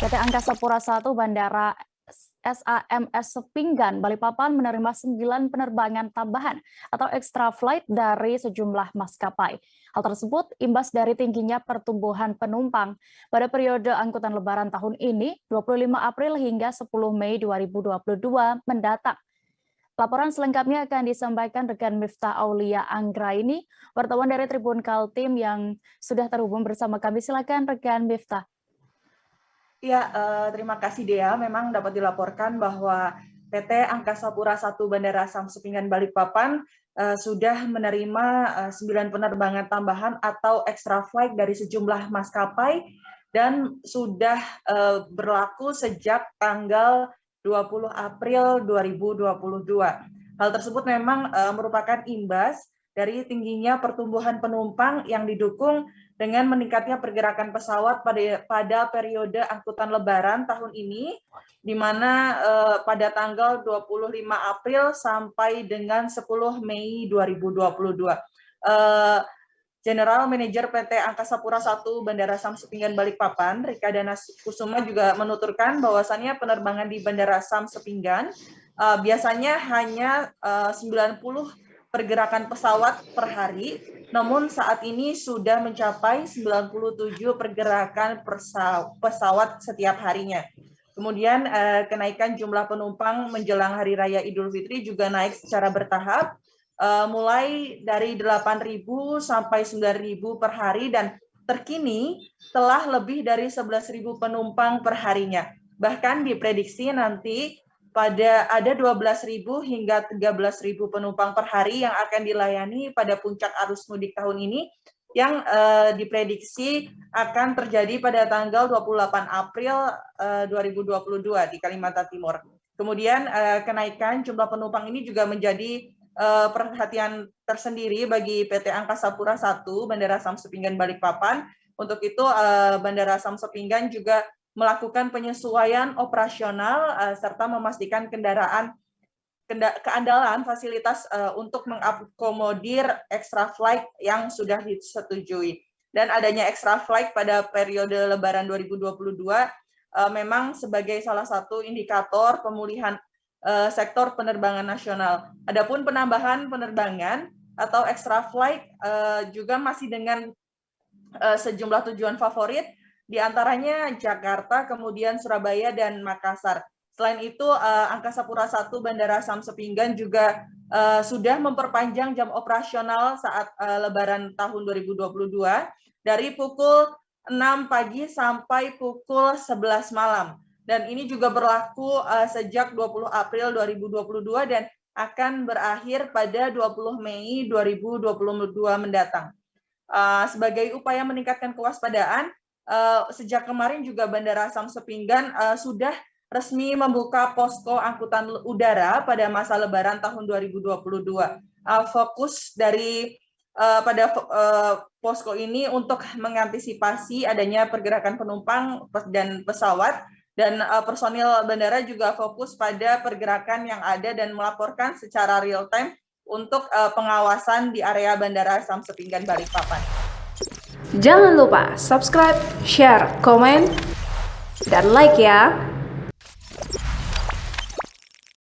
PT Angkasa Pura I Bandara SAMS Sepinggan, Balikpapan menerima 9 penerbangan tambahan atau extra flight dari sejumlah maskapai. Hal tersebut imbas dari tingginya pertumbuhan penumpang pada periode angkutan lebaran tahun ini, 25 April hingga 10 Mei 2022 mendatang. Laporan selengkapnya akan disampaikan rekan Miftah Aulia Anggraini, wartawan dari Tribun Kaltim yang sudah terhubung bersama kami. Silakan rekan Miftah. Ya, terima kasih Dea. Memang dapat dilaporkan bahwa PT Angkasa Pura I Bandara Sam Sepinggan Balikpapan sudah menerima 9 penerbangan tambahan atau extra flight dari sejumlah maskapai dan sudah berlaku sejak tanggal 20 April 2022. Hal tersebut memang merupakan imbas dari tingginya pertumbuhan penumpang yang didukung dengan meningkatnya pergerakan pesawat pada periode angkutan lebaran tahun ini, di mana pada tanggal 25 April sampai dengan 10 Mei 2022. General Manager PT Angkasa Pura I Bandara Sam Sepinggan Balikpapan, Rika Dana Kusuma juga menuturkan bahwasannya penerbangan di Bandara Sam Sepinggan biasanya hanya 90 pergerakan pesawat per hari, namun saat ini sudah mencapai 97 pergerakan pesawat setiap harinya. Kemudian kenaikan jumlah penumpang menjelang Hari Raya Idul Fitri juga naik secara bertahap, mulai dari 8.000 sampai 9.000 per hari dan terkini telah lebih dari 11.000 penumpang per harinya. Bahkan diprediksi nanti ada 12.000 hingga 13.000 penumpang per hari yang akan dilayani pada puncak arus mudik tahun ini yang diprediksi akan terjadi pada tanggal 28 April 2022 di Kalimantan Timur. Kemudian kenaikan jumlah penumpang ini juga menjadi perhatian tersendiri bagi PT Angkasa Pura I Bandara Sam Sepinggan Balikpapan. Untuk itu Bandara Sam Sepinggan juga melakukan penyesuaian operasional serta memastikan keandalan fasilitas untuk mengakomodir extra flight yang sudah disetujui. Dan adanya extra flight pada periode Lebaran 2022 memang sebagai salah satu indikator pemulihan sektor penerbangan nasional. Adapun penambahan penerbangan atau extra flight juga masih dengan sejumlah tujuan favorit, di antaranya Jakarta, kemudian Surabaya, dan Makassar. Selain itu, Angkasa Pura I Bandara Sam Sepinggan juga sudah memperpanjang jam operasional saat Lebaran tahun 2022 dari pukul 6 pagi sampai pukul 11 malam. Dan ini juga berlaku sejak 20 April 2022 dan akan berakhir pada 20 Mei 2022 mendatang. Sebagai upaya meningkatkan kewaspadaan, sejak kemarin juga Bandara Sam Sepinggan sudah resmi membuka posko angkutan udara pada masa Lebaran tahun 2022. Fokus dari pada posko ini untuk mengantisipasi adanya pergerakan penumpang dan pesawat, dan personil bandara juga fokus pada pergerakan yang ada dan melaporkan secara real time untuk pengawasan di area Bandara Sam Sepinggan Balikpapan. Jangan lupa subscribe, share, komen, dan like ya.